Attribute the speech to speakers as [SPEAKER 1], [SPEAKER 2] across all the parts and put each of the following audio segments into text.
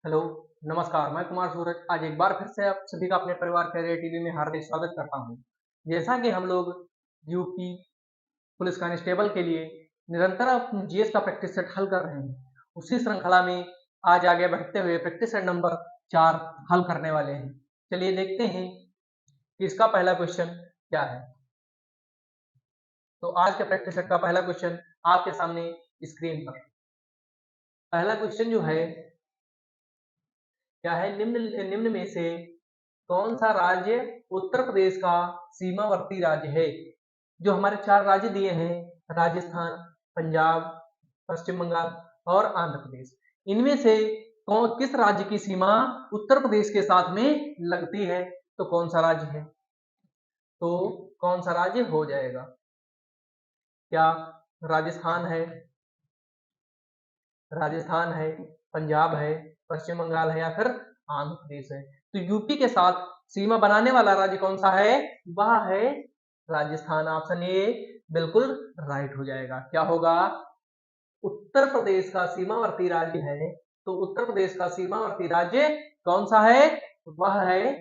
[SPEAKER 1] Hello, नमस्कार। मैं कुमार सूरज आज एक बार फिर से आप सभी का अपने परिवार कैरियर टीवी में हार्दिक स्वागत करता हूँ। जैसा कि हम लोग यूपी पुलिस कांस्टेबल के लिए निरंतर अपनी जीएस का प्रैक्टिस सेट हल कर रहे हैं, उसी श्रृंखला में आज आगे बढ़ते हुए प्रैक्टिस सेट नंबर 4 हल करने वाले हैं। चलिए देखते हैं कि इसका पहला क्वेश्चन क्या है। तो आज के प्रैक्टिस सेट का पहला क्वेश्चन आपके सामने स्क्रीन पर। पहला क्वेश्चन जो है क्या है, निम्न में से कौन सा राज्य उत्तर प्रदेश का सीमावर्ती राज्य है। जो हमारे 4 राज्य दिए हैं, राजस्थान, पंजाब, पश्चिम बंगाल और आंध्र प्रदेश, इनमें से कौन किस राज्य की सीमा उत्तर प्रदेश के साथ में लगती है। तो कौन सा राज्य है, तो कौन सा राज्य हो जाएगा। क्या राजस्थान है, पंजाब है, पश्चिम बंगाल है या फिर आंध्र प्रदेश है। तो यूपी के साथ सीमा बनाने वाला राज्य कौन सा है, वह है राजस्थान। ऑप्शन ए बिल्कुल राइट हो जाएगा। क्या होगा, उत्तर प्रदेश का सीमावर्ती राज्य है, तो उत्तर प्रदेश का सीमावर्ती राज्य कौन सा है, वह है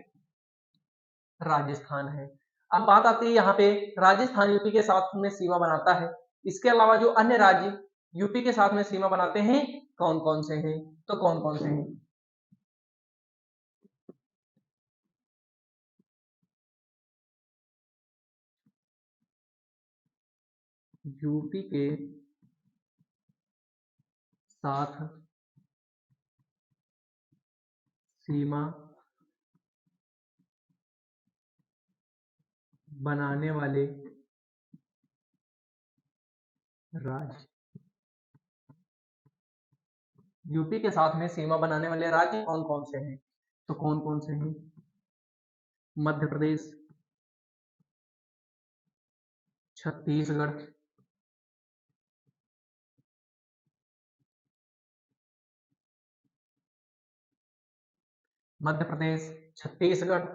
[SPEAKER 1] राजस्थान है। अब बात आती है यहाँ पे, राजस्थान यूपी के साथ में सीमा बनाता है, इसके अलावा जो अन्य राज्य यूपी के साथ में सीमा बनाते हैं कौन कौन से हैं, तो कौन कौन से हैं। यूपी के साथ सीमा बनाने वाले राज्य, यूपी के साथ में सीमा बनाने वाले राज्य कौन कौन से हैं, तो कौन कौन से हैं। मध्य प्रदेश, छत्तीसगढ़, मध्य प्रदेश, छत्तीसगढ़,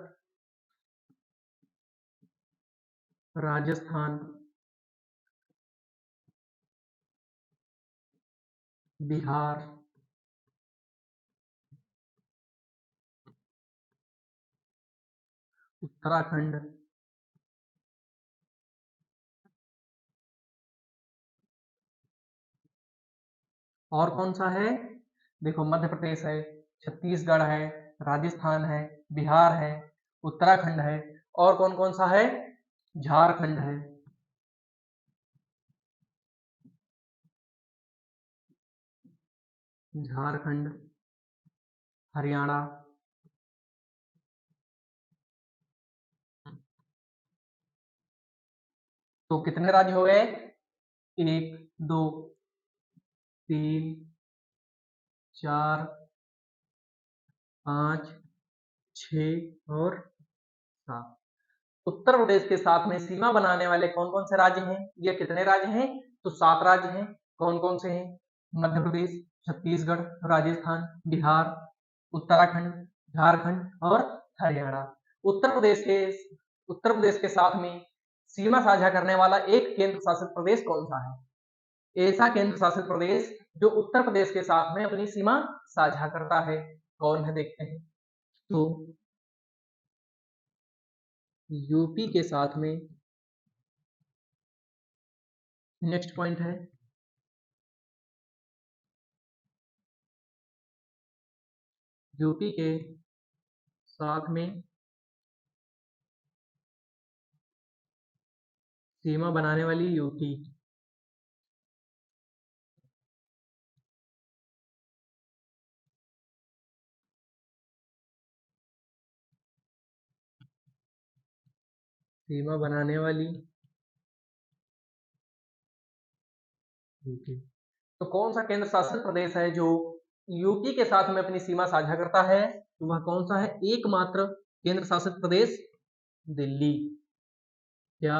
[SPEAKER 1] राजस्थान, बिहार, उत्तराखंड, और कौन सा है। देखो, मध्य प्रदेश है, छत्तीसगढ़ है, राजस्थान है, बिहार है, उत्तराखंड है, और कौन कौन सा है, झारखंड है। झारखंड, हरियाणा, तो कितने राज्य हो गए, 1, 2, 3, 4, 5, 6 और 7। उत्तर प्रदेश के साथ में सीमा बनाने वाले कौन कौन से राज्य हैं, ये कितने राज्य हैं, तो 7 राज्य हैं। कौन कौन से हैं, मध्य प्रदेश, छत्तीसगढ़, राजस्थान, बिहार, उत्तराखंड, झारखंड और हरियाणा। उत्तर प्रदेश के उत्तर प्रदेश के साथ में सीमा साझा करने वाला एक केंद्र शासित प्रदेश कौन सा है। ऐसा केंद्र शासित प्रदेश जो उत्तर प्रदेश के साथ में अपनी सीमा साझा करता है, कौन है, देखते हैं। तो यूपी के साथ में नेक्स्ट पॉइंट है, यूपी के साथ में सीमा बनाने वाली यूपी, सीमा बनाने वाली यूपी। तो कौन सा केंद्र शासित प्रदेश है जो यूपी के साथ में अपनी सीमा साझा करता है, तो वह कौन सा है, एकमात्र केंद्र शासित प्रदेश दिल्ली। क्या,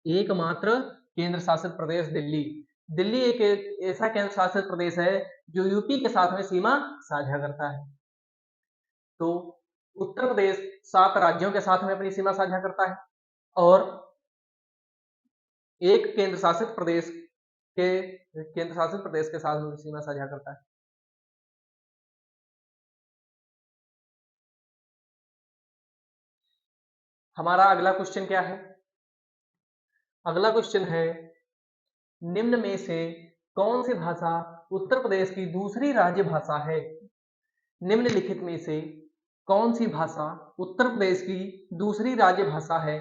[SPEAKER 1] एकमात्र केंद्र शासित प्रदेश दिल्ली। दिल्ली एक ऐसा केंद्र शासित प्रदेश है जो यूपी के साथ में सीमा साझा करता है। तो उत्तर प्रदेश 7 राज्यों के साथ में अपनी सीमा साझा करता है और एक केंद्र शासित प्रदेश के साथ में सीमा साझा करता है। हमारा अगला क्वेश्चन क्या है? अगला क्वेश्चन है, निम्न में से कौन सी भाषा उत्तर प्रदेश की दूसरी राज्य भाषा है? निम्नलिखित में से कौन सी भाषा उत्तर प्रदेश की दूसरी राज्य भाषा है?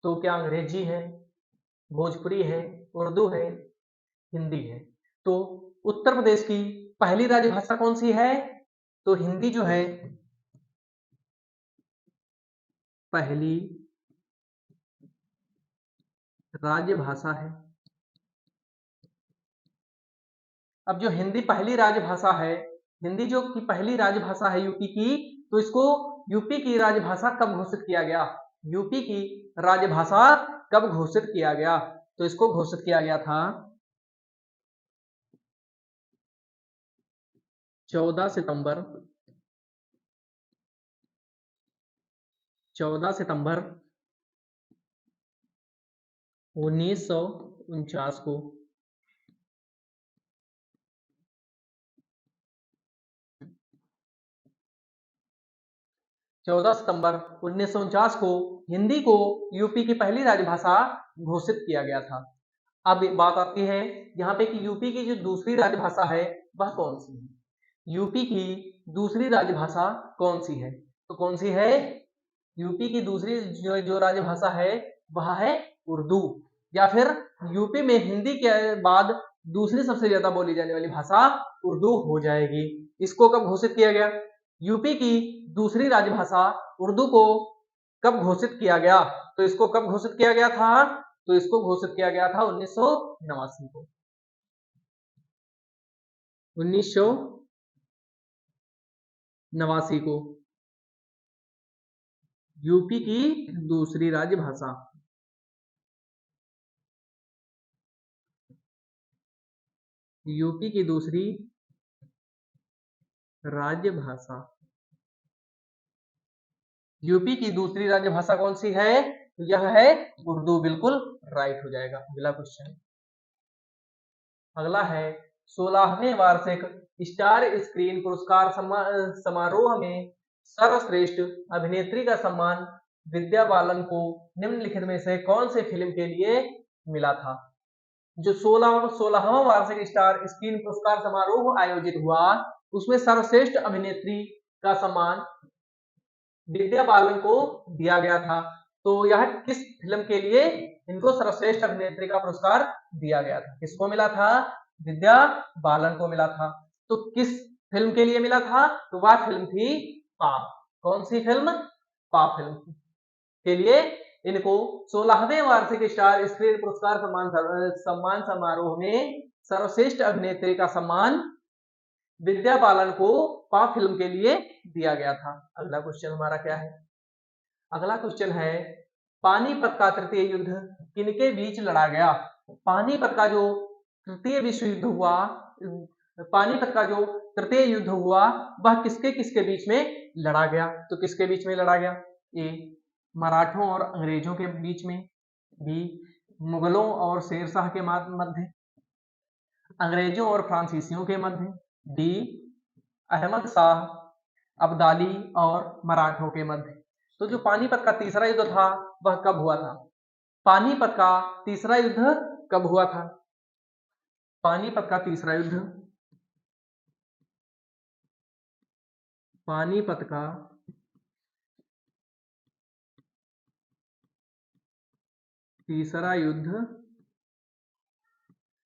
[SPEAKER 1] तो क्या अंग्रेजी है, भोजपुरी है, उर्दू है, हिंदी है? तो उत्तर प्रदेश की पहली राज्य भाषा कौन सी है? तो हिंदी जो है पहली राज्य भाषा है। अब जो हिंदी पहली राजभाषा है, हिंदी जो की पहली राजभाषा है यूपी की, तो इसको यूपी की राजभाषा कब घोषित किया गया? यूपी की राजभाषा कब घोषित किया गया? तो इसको घोषित किया गया था 14 सितंबर 1949 को। 14 सितंबर 1949 को हिंदी को यूपी की पहली राजभाषा घोषित किया गया था। अब बात आती है यहाँ पे कि यूपी की जो दूसरी राजभाषा है वह कौन सी है? यूपी की दूसरी राजभाषा कौन सी है? तो कौन सी है? यूपी की दूसरी जो राजभाषा है वह है उर्दू, या फिर यूपी में हिंदी के बाद दूसरी सबसे ज्यादा बोली जाने वाली भाषा उर्दू हो जाएगी। इसको कब घोषित किया गया? यूपी की दूसरी राजभाषा उर्दू को कब घोषित किया गया? तो इसको कब घोषित किया गया था? तो इसको घोषित किया गया था 1989 को। 1989 को यूपी की दूसरी राजभाषा, यूपी की दूसरी राजभाषा, यूपी की दूसरी राजभाषा कौन सी है? यह है उर्दू। बिल्कुल राइट हो जाएगा। अगला क्वेश्चन, अगला है 16वें वार्षिक स्टार स्क्रीन पुरस्कार समारोह में सर्वश्रेष्ठ अभिनेत्री का सम्मान विद्या बालन को निम्नलिखित में से कौन से फिल्म के लिए मिला था? जो 16वां वार्षिक स्टार स्क्रीन पुरस्कार समारोह आयोजित हुआ, उसमें सर्वश्रेष्ठ अभिनेत्री का सम्मान विद्या बालन को दिया गया था। तो यह किस फिल्म के लिए इनको सर्वश्रेष्ठ अभिनेत्री का पुरस्कार दिया गया था? किसको मिला था? विद्या बालन को मिला था। तो किस फिल्म के लिए मिला था? तो वह फिल्म थी पाप। कौन सी फिल्म? पाप फिल्म के लिए इनको 16वें वार्षिक स्टार स्क्रीन पुरस्कार सम्मान समारोह में सर्वश्रेष्ठ अभिनेत्री का सम्मान विद्या बालन को पाप फिल्म के लिए दिया गया था। अगला क्वेश्चन हमारा क्या है? अगला क्वेश्चन है, पानीपत का तृतीय युद्ध किनके बीच लड़ा गया? पानीपत का जो तृतीय विश्व युद्ध हुआ, पानीपत का जो तृतीय युद्ध हुआ वह किसके किसके बीच में लड़ा गया? तो किसके बीच में लड़ा गया? ए मराठों और अंग्रेजों के बीच में, बी मुगलों और शेरशाह के मध्य, अंग्रेजों और फ्रांसीसियों के मध्य, डी अहमद शाह अब्दाली और मराठों के मध्य। तो जो पानीपत का तीसरा युद्ध था वह कब हुआ था? पानीपत का तीसरा युद्ध कब हुआ था? पानीपत का तीसरा युद्ध, पानीपत का तीसरा युद्ध,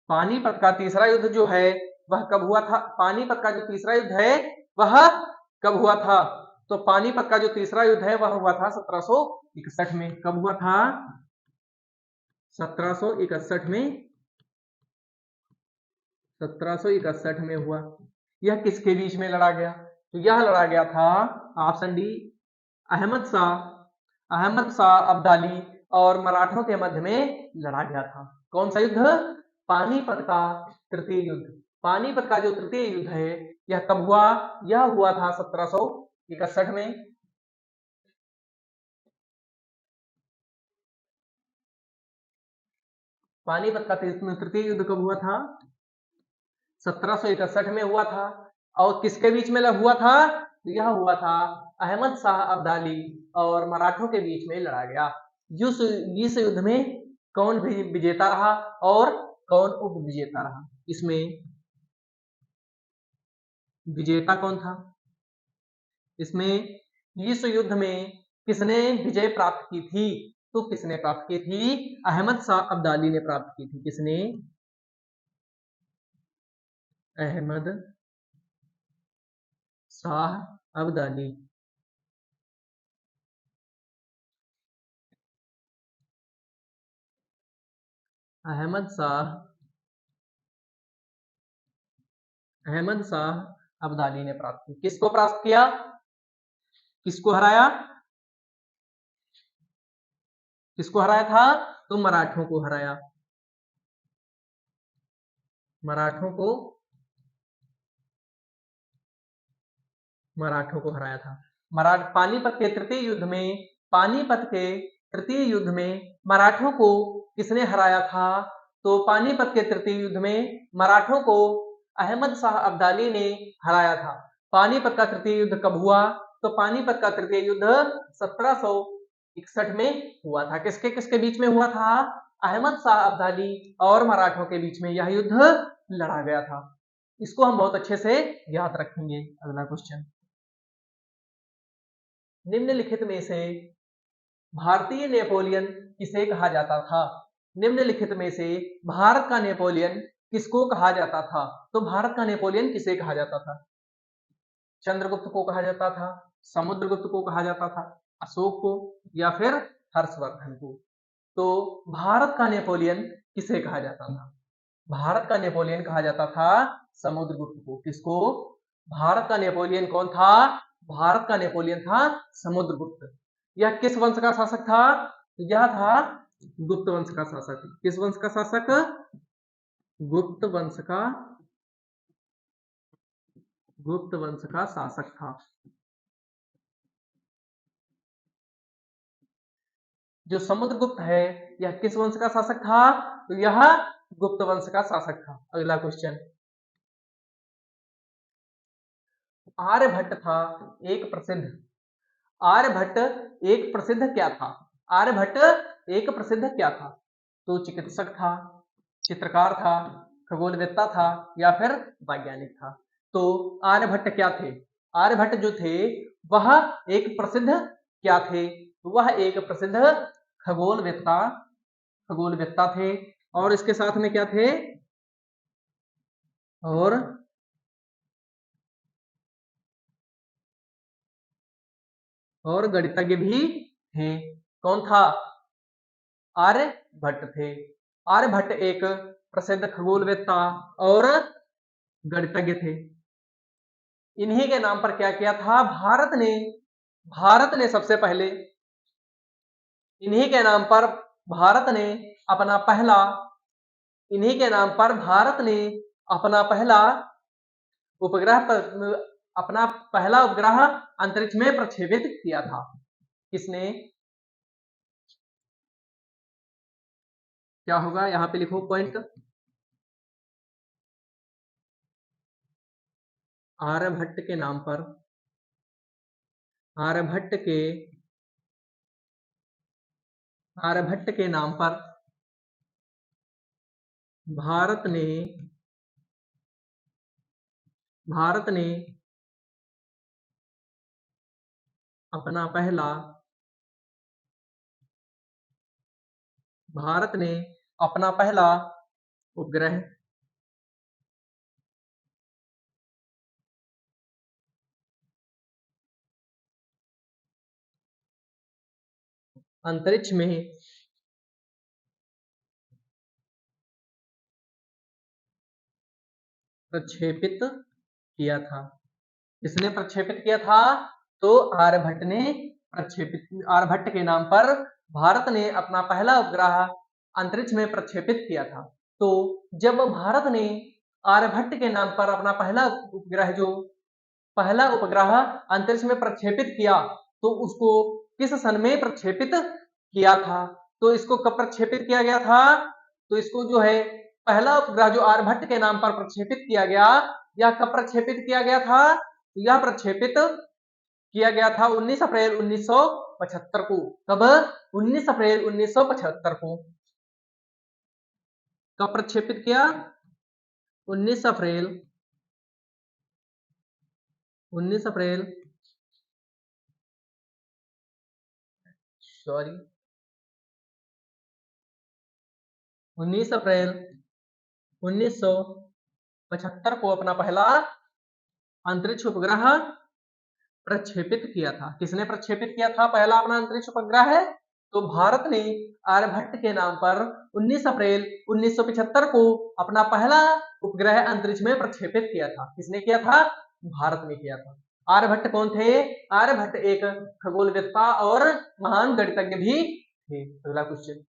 [SPEAKER 1] पानीपत का तीसरा युद्ध जो है वह कब हुआ था? पानीपत का जो तीसरा युद्ध है वह कब हुआ था? तो पानीपत का जो तीसरा युद्ध है वह हुआ था 1761 में। कब हुआ था? 1761 में, 1761 में हुआ। यह किसके बीच में लड़ा गया? तो यह लड़ा गया था, ऑप्शन डी, अहमद शाह अब्दाली और मराठों के मध्य में लड़ा गया था। कौन सा युद्ध? पानीपत का तृतीय युद्ध। पानीपत का जो तृतीय युद्ध है यह कब हुआ? यह हुआ था 1761 में। पानीपत का तृतीय युद्ध कब हुआ था? 1761 में हुआ था। और किसके बीच में हुआ था? यह हुआ था अहमद शाह अब्दाली और मराठों के बीच में लड़ा गया। इस युद्ध में कौन विजेता रहा और कौन उप विजेता रहा? इसमें विजेता कौन था? इसमें इस युद्ध में किसने विजय प्राप्त की थी? तो किसने प्राप्त की थी? अहमद शाह अब्दाली ने प्राप्त की थी। किसने? अहमद शाह अब्दाली। अहमद शाह अब्दाली ने प्राप्त की। किसको प्राप्त किया? किसको हराया? किसको हराया था? तो मराठों को हराया। मराठों को हराया था। पानीपत के तृतीय युद्ध में मराठों को किसने हराया था? तो पानीपत के तृतीय युद्ध में मराठों को अहमद शाह अब्दाली ने हराया था। पानीपत का तृतीय युद्ध कब हुआ? तो पानीपत का तृतीय युद्ध 1761 में हुआ था। किसके किसके बीच में हुआ था? अहमद शाह अब्दाली और मराठों के बीच में यह युद्ध लड़ा गया था। इसको हम बहुत अच्छे से याद रखेंगे। अगला क्वेश्चन, निम्नलिखित में से भारतीय नेपोलियन किसे कहा जाता था? निम्नलिखित में से भारत का नेपोलियन किसको कहा जाता था? तो भारत का नेपोलियन किसे कहा जाता था? चंद्रगुप्त को कहा जाता था, समुद्रगुप्त को कहा जाता था, अशोक को, या फिर हर्षवर्धन को? तो भारत का नेपोलियन किसे कहा जाता था? भारत का नेपोलियन कहा जाता था समुद्रगुप्त को। किसको? भारत का नेपोलियन कौन था? भारत का नेपोलियन था समुद्रगुप्त। यह किस वंश का शासक था? यह था गुप्त वंश का शासक। किस वंश का शासक? गुप्त वंश का शासक था। जो समुद्रगुप्त है यह किस वंश का शासक था? तो यह गुप्त वंश का शासक था। अगला क्वेश्चन, आर्यभट्ट था एक प्रसिद्ध आर्यभट्ट एक प्रसिद्ध क्या था? आर्यभट्ट एक प्रसिद्ध क्या था? तो चिकित्सक था, चित्रकार था, खगोलवेत्ता था, या फिर वैज्ञानिक था? तो आर्यभट्ट क्या थे? आर्यभट्ट जो थे वह एक प्रसिद्ध क्या थे? वह एक प्रसिद्ध खगोलवेत्ता थे। और इसके साथ में क्या थे? और गणितज्ञ भी थे। कौन था? आर्यभट्ट थे। आर्यभट्ट एक प्रसिद्ध खगोलवेत्ता और गणितज्ञ थे। इन्हीं के नाम पर क्या किया था भारत ने सबसे पहले, इन्हीं के नाम पर भारत ने अपना पहला इन्हीं के नाम पर भारत ने अपना पहला उपग्रह अंतरिक्ष में प्रक्षेपित किया था। किसने? क्या होगा? यहाँ पे लिखो पॉइंट। आर्यभट्ट के नाम पर आर्यभट्ट के नाम पर भारत ने अपना पहला उपग्रह अंतरिक्ष में प्रक्षेपित किया था। किसने प्रक्षेपित किया था? तो आर्यभट्ट के नाम पर भारत ने अपना पहला उपग्रह अंतरिक्ष में प्रक्षेपित किया था। तो जब भारत ने आर्यभट्ट के नाम पर अपना पहला उपग्रह अंतरिक्ष में प्रक्षेपित किया, तो उसको किस सन में प्रक्षेपित किया था? तो इसको कब प्रक्षेपित किया गया था? तो इसको जो है पहला उपग्रह जो आर्यभट्ट के नाम पर प्रक्षेपित किया गया, यह कब प्रक्षेपित किया गया था? यह प्रक्षेपित किया गया था 19 अप्रैल 1975 को। कब? 19 अप्रैल 1975 को। कब प्रक्षेपित किया? 19 अप्रैल 19 अप्रैल सॉरी 19 अप्रैल 1975 को अपना पहला अंतरिक्ष उपग्रह प्रक्षेपित किया था। किसने प्रक्षेपित किया था पहला अपना अंतरिक्ष उपग्रह? है तो भारत ने आर्यभट्ट के नाम पर 19 अप्रैल 1975 को अपना पहला उपग्रह अंतरिक्ष में प्रक्षेपित किया था। किसने किया था? भारत ने किया था। आर्यभट्ट कौन थे? आर्यभट्ट एक खगोलवेत्ता और महान गणितज्ञ भी थे। अगला क्वेश्चन,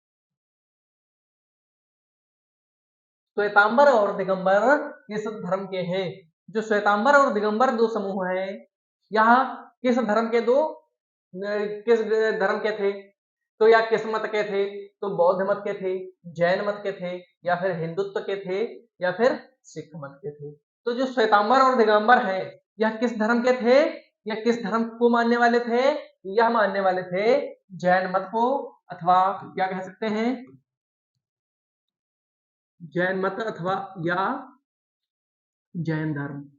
[SPEAKER 1] श्वेतांबर और दिगंबर किस धर्म के हैं? जो श्वेतांबर और दिगंबर दो समूह हैं, यह किस धर्म के किस धर्म के थे? तो या किस मत के थे? तो बौद्ध मत के थे, जैन मत के थे, या फिर हिंदुत्व के थे, या फिर सिख मत के थे। तो जो श्वेतांबर और दिगंबर है, यह किस धर्म के थे? यह किस धर्म को मानने वाले थे? यह मानने वाले थे जैन मत को, अथवा क्या कह सकते हैं, जैन मत अथवा या जैन धर्म।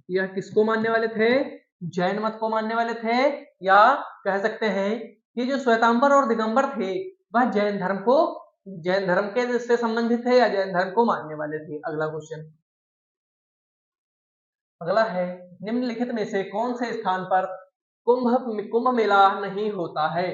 [SPEAKER 1] यह किसको मानने वाले थे? जैन मत को मानने वाले थे, या कह सकते हैं कि जो श्वेतांबर और दिगंबर थे वह जैन धर्म के से संबंधित थे या जैन धर्म को मानने वाले थे। अगला क्वेश्चन, अगला है, निम्नलिखित में से कौन से स्थान पर कुंभ मेला नहीं होता है?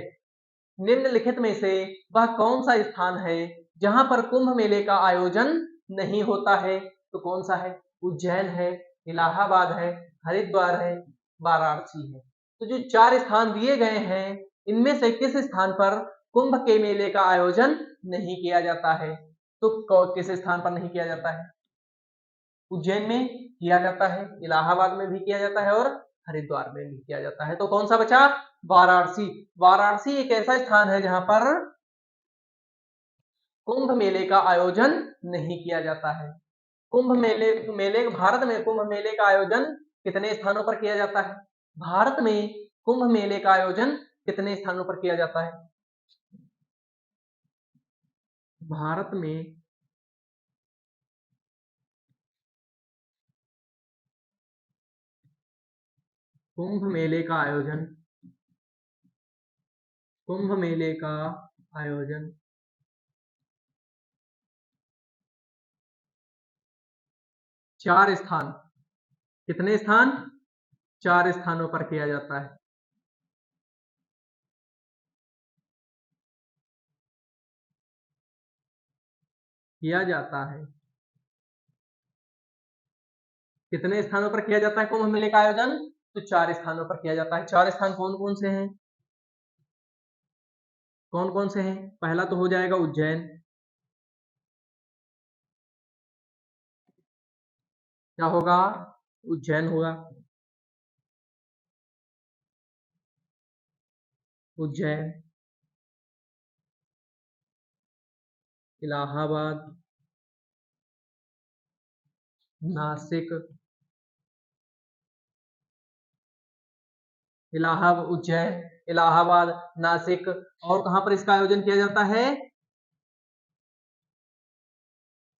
[SPEAKER 1] निम्नलिखित में से वह कौन सा स्थान है जहां पर कुंभ मेले का आयोजन नहीं होता है? तो कौन सा है? उज्जैन है, इलाहाबाद है, हरिद्वार है, वाराणसी है। तो जो चार स्थान दिए गए हैं, इनमें से किस स्थान पर कुंभ के मेले का आयोजन नहीं किया जाता है? तो किस स्थान पर नहीं किया जाता है? उज्जैन में किया जाता है, इलाहाबाद में भी किया जाता है और हरिद्वार में भी किया जाता है। तो कौन सा बचा? वाराणसी। वाराणसी एक ऐसा स्थान है जहां पर कुंभ मेले का आयोजन नहीं किया जाता है। भारत में कुंभ मेले का आयोजन कितने स्थानों पर किया जाता है? भारत में कुंभ मेले का आयोजन कितने स्थानों पर किया जाता है? भारत में कुंभ मेले का आयोजन 4 स्थान, कितने स्थान? 4 स्थानों पर किया जाता है। किया जाता है। कितने स्थानों पर किया जाता है कुंभ मेले का आयोजन? तो 4 स्थानों पर किया जाता है। 4 स्थान कौन कौन से हैं? कौन कौन से हैं? पहला तो हो जाएगा उज्जैन। क्या होगा? उज्जैन होगा। उज्जैन, इलाहाबाद, नासिक, उज्जैन, इलाहाबाद, नासिक, और कहां पर इसका आयोजन किया जाता है?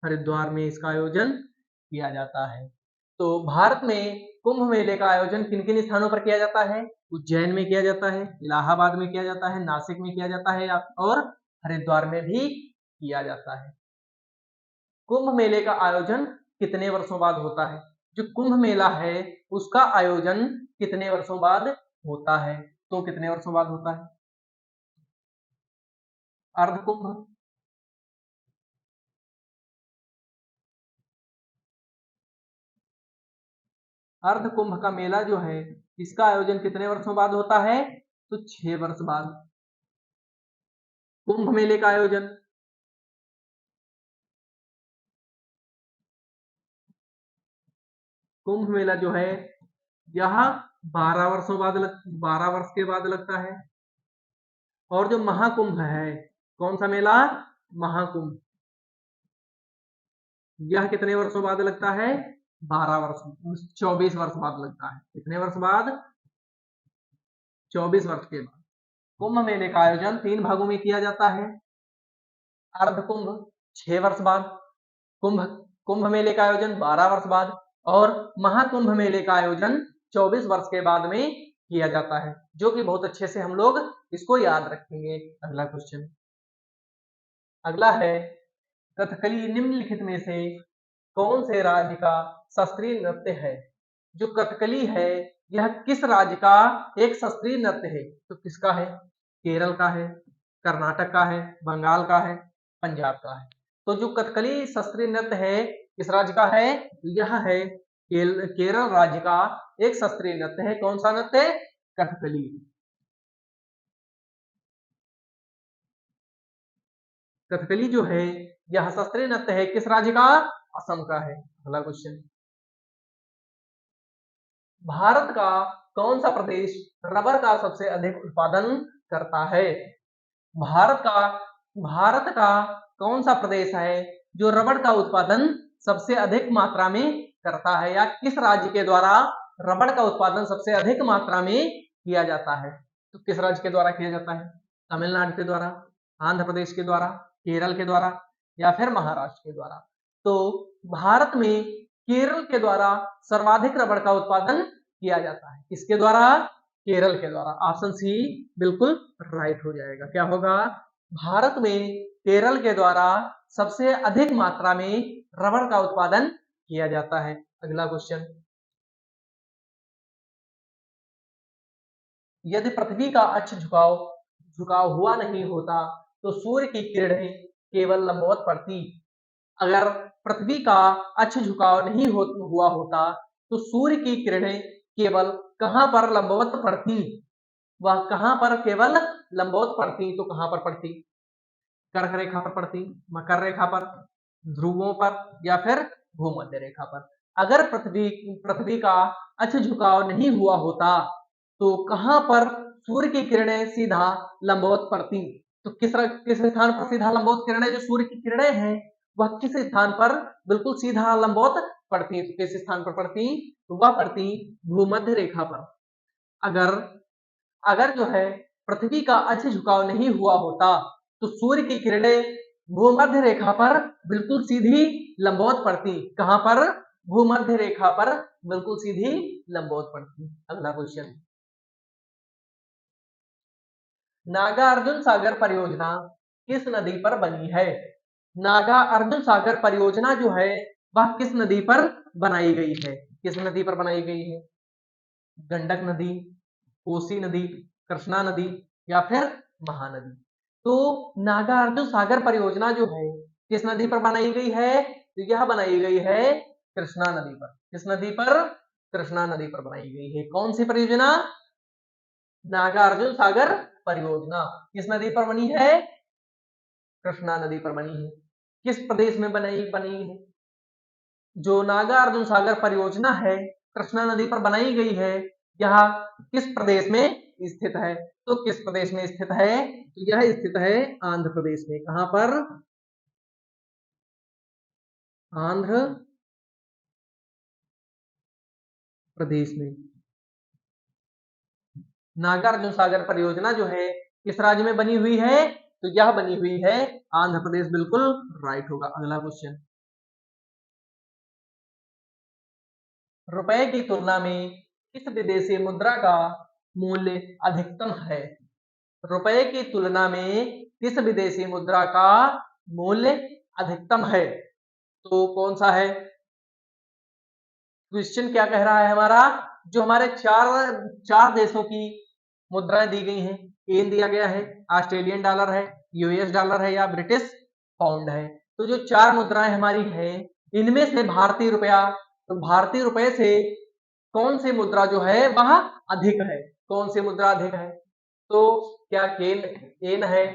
[SPEAKER 1] हरिद्वार में इसका आयोजन किया जाता है। तो भारत में कुंभ मेले का आयोजन किन किन स्थानों पर किया जाता है? उज्जैन में किया जाता है, इलाहाबाद में किया जाता है, नासिक में किया जाता है और हरिद्वार में भी किया जाता है। कुंभ मेले का आयोजन कितने वर्षों बाद होता है? जो कुंभ मेला है उसका आयोजन कितने वर्षों बाद होता है? तो कितने वर्षों बाद होता है? अर्धकुंभ, अर्धकुंभ का मेला जो है इसका आयोजन कितने वर्षों बाद होता है? तो 6 वर्ष बाद। कुंभ मेले का आयोजन कुंभ मेला जो है यह 12 वर्ष के बाद लगता है। और जो महाकुंभ है, कौन सा मेला? महाकुंभ, यह कितने वर्षों बाद लगता है? 12 वर्ष 24 वर्ष बाद लगता है। कितने वर्ष बाद? 24 वर्ष के बाद। कुंभ मेले का आयोजन 3 भागों में किया जाता है। अर्ध कुंभ 6 वर्ष बाद, कुंभ कुंभ मेले का आयोजन 12 वर्ष बाद और महाकुंभ मेले का आयोजन 24 वर्ष के बाद में किया जाता है, जो कि बहुत अच्छे से हम लोग इसको याद रखेंगे। अगला क्वेश्चन, अगला है कथकली निम्नलिखित में से कौन से राज्य का शास्त्रीय नृत्य है? जो कथकली है यह किस राज्य का एक शास्त्रीय नृत्य है? तो किसका है? केरल का है, कर्नाटक का है, बंगाल का है, पंजाब का है। तो जो कथकली शास्त्रीय नृत्य है किस राज्य का है? यह है केरल राज्य का एक शास्त्रीय नृत्य है। कौन सा नृत्य? कथकली। कथकली जो है यह शास्त्रीय नृत्य है किस राज्य का? असम का है। अगला क्वेश्चन, भारत का कौन सा प्रदेश रबर का सबसे अधिक उत्पादन करता है? भारत का कौन सा प्रदेश है जो रबर का उत्पादन सबसे अधिक मात्रा में करता है, या किस राज्य के द्वारा रबर का उत्पादन सबसे अधिक मात्रा में किया जाता है? तो किस राज्य के द्वारा किया जाता है? तमिलनाडु के द्वारा, आंध्र प्रदेश के द्वारा, केरल के द्वारा या फिर महाराष्ट्र के द्वारा? तो भारत में केरल के द्वारा सर्वाधिक रबर का उत्पादन किया जाता है। किसके द्वारा? केरल के द्वारा। ऑप्शन सी बिल्कुल राइट हो जाएगा। क्या होगा? भारत में केरल के द्वारा सबसे अधिक मात्रा में रबर का उत्पादन किया जाता है। अगला क्वेश्चन, यदि पृथ्वी का अक्ष झुकाव हुआ नहीं होता तो सूर्य की किरणें केवल लंबवत पड़ती। अगर पृथ्वी का अक्ष झुकाव नहीं हुआ होता तो सूर्य की किरणें केवल कहां पर लंबवत पड़ती? वह कहां पर केवल लंबवत पड़ती? तो कहां पर पड़ती? कर्क रेखा पर पड़ती, मकर रेखा पर, ध्रुवों पर या फिर भूमध्य रेखा पर। अगर पृथ्वी का अक्ष झुकाव नहीं हुआ होता तो कहां पर सूर्य की किरणें सीधा लंबवत पड़ती? तो किस स्थान पर सीधा लंबवत किरणें, जो सूर्य की किरणें हैं वह किस स्थान पर बिल्कुल सीधा लंबवत पड़ती? तो किस स्थान पर पड़ती? तो वह पड़ती भूमध्य रेखा पर। अगर जो है पृथ्वी का अक्ष झुकाव नहीं हुआ होता तो सूर्य की किरणें भूमध्य रेखा पर बिल्कुल सीधी लंबवत पड़ती। कहां पर? भूमध्य रेखा पर बिल्कुल सीधी लंबवत पड़ती। अगला क्वेश्चन, नागार्जुन सागर परियोजना किस नदी पर बनी है? नागार्जुन सागर परियोजना जो है वह किस नदी पर बनाई गई है? किस नदी पर बनाई गई है? गंडक नदी, कोसी नदी, कृष्णा नदी या फिर महानदी? तो नागार्जुन सागर परियोजना जो है किस नदी पर बनाई गई है? तो यह बनाई गई है कृष्णा नदी पर। किस नदी पर? कृष्णा नदी पर बनाई गई है। कौन सी परियोजना? नागार्जुन सागर परियोजना किस नदी पर बनी है? कृष्णा नदी पर बनी है। किस प्रदेश में बनी है? जो नागार्जुन सागर परियोजना है कृष्णा नदी पर बनाई गई है, यह किस प्रदेश में स्थित है? तो किस प्रदेश में स्थित है? तो यह स्थित है आंध्र प्रदेश में। कहां पर? आंध्र प्रदेश में। नागार्जुन सागर परियोजना जो है किस राज्य में बनी हुई है? तो यह बनी हुई है आंध्र प्रदेश। बिल्कुल राइट होगा। अगला क्वेश्चन, रुपए की तुलना में किस विदेशी मुद्रा का मूल्य अधिकतम है? रुपए की तुलना में किस विदेशी मुद्रा का मूल्य अधिकतम है? तो कौन सा है? क्वेश्चन क्या कह रहा है हमारा? जो हमारे चार देशों की मुद्राएं दी गई हैं, येन दिया गया है, ऑस्ट्रेलियन डॉलर है, यूएस डॉलर है या ब्रिटिश पाउंड है। तो जो चार मुद्राएं हमारी हैं इनमें से भारतीय रुपया, तो भारतीय रुपये से कौन सी मुद्रा जो है वह अधिक है? कौन सी मुद्रा अधिक है? तो क्या येन है,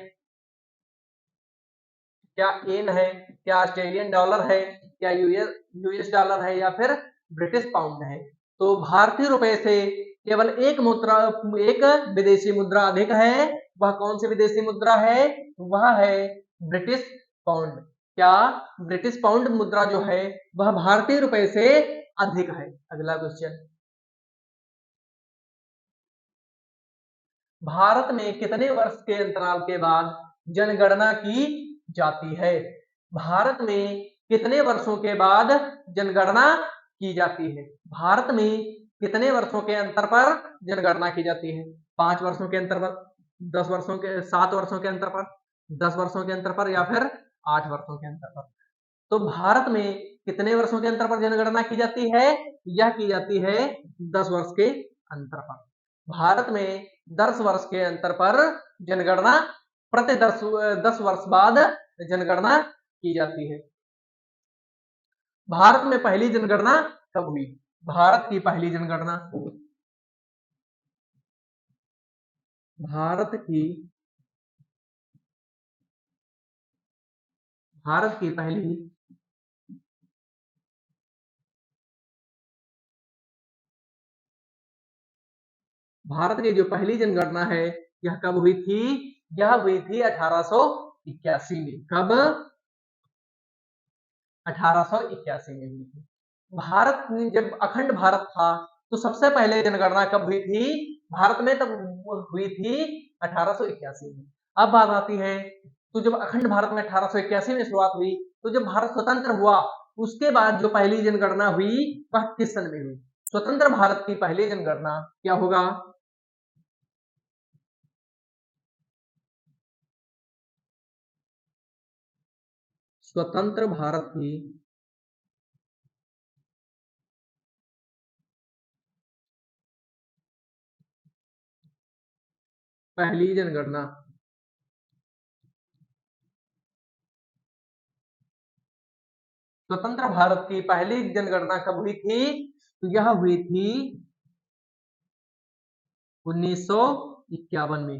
[SPEAKER 1] क्या येन है, क्या ऑस्ट्रेलियन डॉलर है, क्या यूएस डॉलर है या फिर ब्रिटिश पाउंड है? तो भारतीय रुपए से केवल एक विदेशी मुद्रा अधिक है। वह कौन सी विदेशी मुद्रा है? वह है ब्रिटिश पाउंड। क्या ब्रिटिश पाउंड मुद्रा जो है वह भारतीय रुपए से अधिक है। अगला क्वेश्चन, भारत में कितने वर्ष के अंतराल के बाद जनगणना की जाती है? भारत में कितने वर्षों के बाद जनगणना की जाती है? भारत में कितने वर्षों के अंतर पर जनगणना की जाती है? 5 वर्षों के अंतर पर, 10 वर्षों के, 7 वर्षों के अंतर पर, 10 वर्षों के अंतर पर, या फिर 8 वर्षों के अंतर पर? तो भारत में कितने वर्षों के अंतर पर जनगणना की जाती है? यह की जाती है 10 वर्ष के अंतर पर। भारत में 10 वर्ष के अंतर पर जनगणना प्रति 10 वर्ष बाद जनगणना की जाती है। भारत में पहली जनगणना कब हुई? भारत की पहली जनगणना, भारत की पहली भारत की जो पहली जनगणना है यह कब हुई थी? यह हुई थी 1881 में। कब? 1881 में हुई थी। भारत में जब अखंड भारत था तो सबसे पहले जनगणना कब हुई थी? भारत में तब हुई थी 1881 में। अब बात आती है, तो जब अखंड भारत में 1881 में शुरुआत हुई, तो जब भारत स्वतंत्र हुआ उसके बाद जो पहली जनगणना हुई वह किस सन में हुई? स्वतंत्र भारत की पहली जनगणना क्या होगा? स्वतंत्र भारत की पहली जनगणना स्वतंत्र भारत की पहली जनगणना कब हुई थी? तो यह हुई थी 1951 में।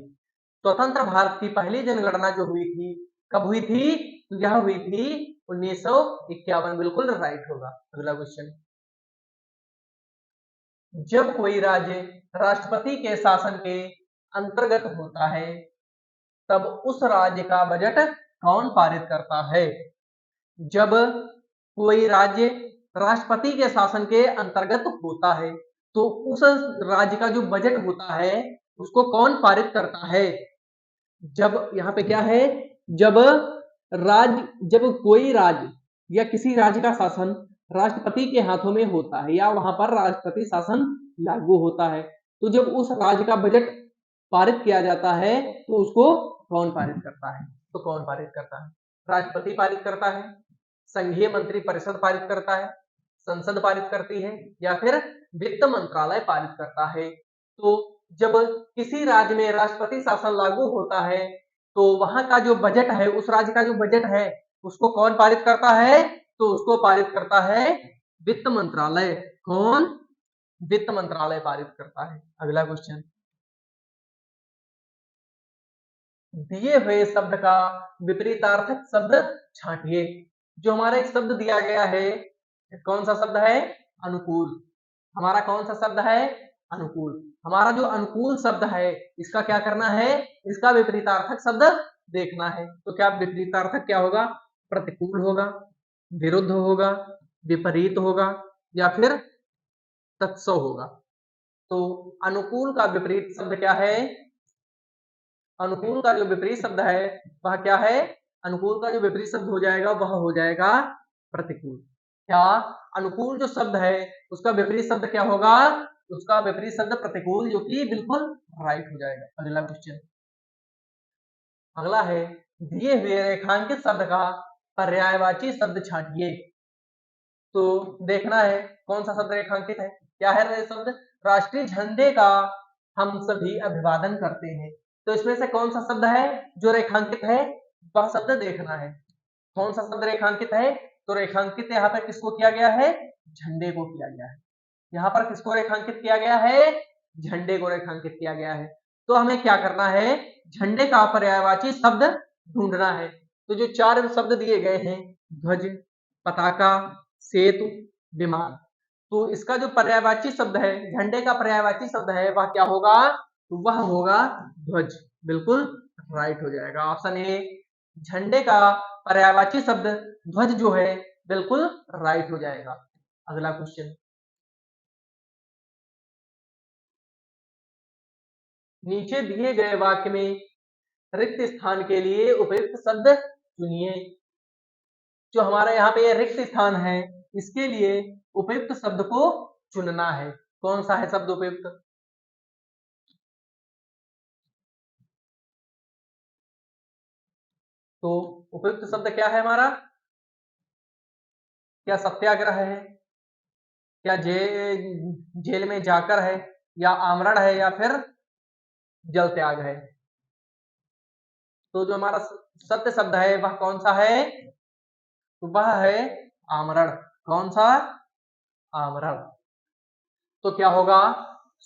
[SPEAKER 1] स्वतंत्र भारत की पहली जनगणना जो हुई थी कब हुई थी? तो यह हुई थी 1951। बिल्कुल राइट होगा। अगला क्वेश्चन, जब कोई राज्य राष्ट्रपति के शासन के अंतर्गत होता है तब उस राज्य का बजट कौन पारित करता है? जब कोई राज्य राष्ट्रपति के शासन के अंतर्गत होता है तो उस राज्य का जो बजट होता है उसको कौन पारित करता है? जब यहाँ पे क्या है, जब कोई राज्य या किसी राज्य का शासन राष्ट्रपति के हाथों में होता है या वहां पर राष्ट्रपति शासन लागू होता है, तो जब उस राज्य का बजट पारित किया जाता है तो उसको कौन पारित करता है? तो कौन पारित करता है? राष्ट्रपति पारित करता है, संघीय मंत्री परिषद पारित करता है, संसद पारित करती है, या फिर वित्त मंत्रालय पारित करता है? तो जब किसी राज्य में राष्ट्रपति शासन लागू होता है तो वहां का जो बजट है, उस राज्य का जो बजट है उसको कौन पारित करता है? तो उसको पारित करता है वित्त मंत्रालय। कौन? वित्त मंत्रालय पारित करता है। अगला क्वेश्चन, दिए हुए शब्द का विपरीतार्थक शब्द छांटिए। जो हमारा एक शब्द दिया गया है, कौन सा शब्द है? अनुकूल। हमारा कौन सा शब्द है? अनुकूल। हमारा जो अनुकूल शब्द है इसका क्या करना है? इसका विपरीतार्थक शब्द देखना है। तो क्या विपरीतार्थक क्या होगा? प्रतिकूल होगा, विरुद्ध होगा, विपरीत होगा, या फिर तत्सव होगा। तो अनुकूल का विपरीत शब्द क्या है? अनुकूल का जो विपरीत शब्द है वह क्या है? अनुकूल का जो विपरीत शब्द हो जाएगा वह हो जाएगा प्रतिकूल। क्या? अनुकूल जो शब्द है उसका विपरीत शब्द क्या होगा? उसका विपरीत शब्द प्रतिकूल, जो कि बिल्कुल राइट हो जाएगा। अगला क्वेश्चन, अगला है, दिए हुए रेखांकित शब्द का पर्यायवाची शब्द छांटिए। तो देखना है कौन सा शब्द रेखांकित है। क्या है ये शब्द? राष्ट्रीय झंडे का हम सभी अभिवादन करते हैं। तो इसमें से कौन सा शब्द है जो रेखांकित है? वह शब्द देखना है। कौन सा शब्द रेखांकित है? तो रेखांकित यहाँ पर किसको किया गया है? झंडे को किया गया है। यहाँ पर किसको रेखांकित किया गया है? झंडे को रेखांकित किया गया है। तो हमें क्या करना है? झंडे का पर्यायवाची शब्द ढूंढना है। तो जो 4 शब्द दिए गए हैं, ध्वज, पताका, सेतु, विमान, तो इसका जो पर्यायवाची शब्द है, झंडे का पर्यायवाची शब्द है, वह क्या होगा? तो वह होगा ध्वज। बिल्कुल राइट हो जाएगा। ऑप्शन ए, झंडे का पर्यायवाची शब्द ध्वज जो है बिल्कुल राइट हो जाएगा। अगला क्वेश्चन, नीचे दिए गए वाक्य में रिक्त स्थान के लिए उपयुक्त शब्द चुनिए। जो हमारा यहाँ पे रिक्त स्थान है, इसके लिए उपयुक्त शब्द को चुनना है। कौन सा है शब्द उपयुक्त? तो उपयुक्त शब्द क्या है हमारा? क्या सत्याग्रह है, क्या जेल में जाकर है, या आमरण है, या फिर जल त्याग है? तो जो हमारा सत्य शब्द है वह कौन सा है? वह है आमरण। कौन सा? आमरण। तो क्या होगा?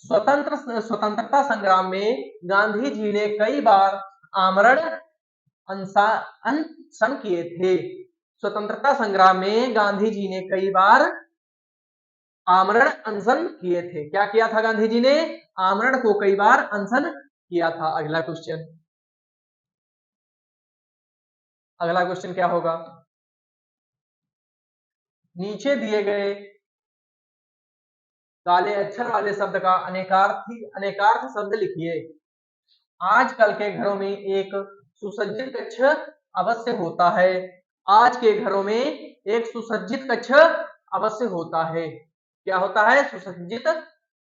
[SPEAKER 1] स्वतंत्रता संग्राम में गांधी जी ने कई बार आमरण अनशन किए थे। स्वतंत्रता संग्राम में गांधी जी ने कई बार आमरण अनशन किए थे। क्या किया था गांधी जी ने? आमरण को कई बार अनशन किया था। अगला क्वेश्चन, अगला क्वेश्चन क्या होगा? नीचे दिए गए काले अक्षर वाले शब्द का अनेकार्थ शब्द लिखिए। आजकल के घरों में एक सुसज्जित कक्ष अवश्य होता है। आज के घरों में एक सुसज्जित कक्ष अवश्य होता है। क्या होता है? सुसज्जित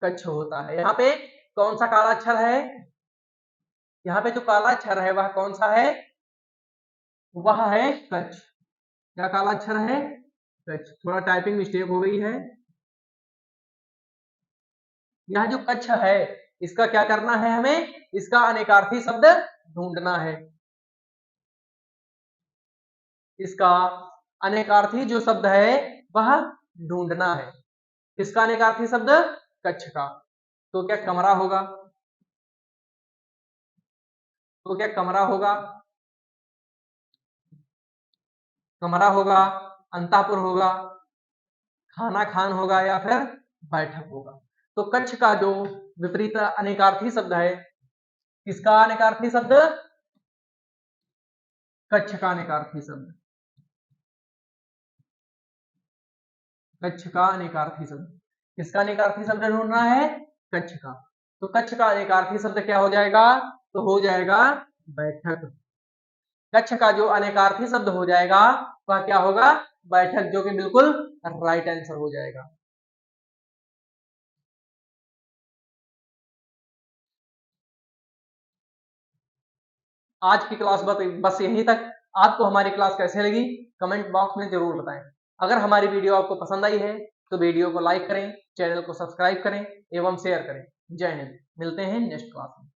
[SPEAKER 1] कक्ष होता है। यहाँ पे कौन सा काला अक्षर है? यहाँ पे जो काला अक्षर है वह कौन सा है? वह है कक्ष। क्या काला अक्षर है? कक्ष। थोड़ा टाइपिंग मिस्टेक हो गई है। यह जो कक्ष है इसका क्या करना है? हमें इसका अनेकार्थी शब्द ढूंढना है। इसका अनेकार्थी जो शब्द है वह ढूंढना है। किसका अनेकार्थी शब्द? कक्ष का। तो क्या कमरा होगा? तो क्या कमरा होगा? कमरा होगा, अंतापुर होगा, खाना खान होगा, या फिर बैठक होगा। तो कक्ष का जो विपरीत अनेकार्थी शब्द है, किसका अनेकार्थी शब्द? कक्ष का अनेकार्थी शब्द। कक्ष का अनेकार्थी शब्द। किसका अनेकार्थी शब्द ढूंढना है? कक्ष का। तो कक्ष का अनेकार्थी शब्द क्या हो जाएगा? तो हो जाएगा बैठक। कक्ष का जो अनेकार्थी शब्द हो जाएगा वह क्या होगा? बैठक, जो कि बिल्कुल राइट आंसर हो जाएगा। आज की क्लास बस यहीं तक। आपको हमारी क्लास कैसे लगी कमेंट बॉक्स में जरूर बताएं। अगर हमारी वीडियो आपको पसंद आई है तो वीडियो को लाइक करें, चैनल को सब्सक्राइब करें एवं शेयर करें। जय हिंद। मिलते हैं नेक्स्ट क्लास में।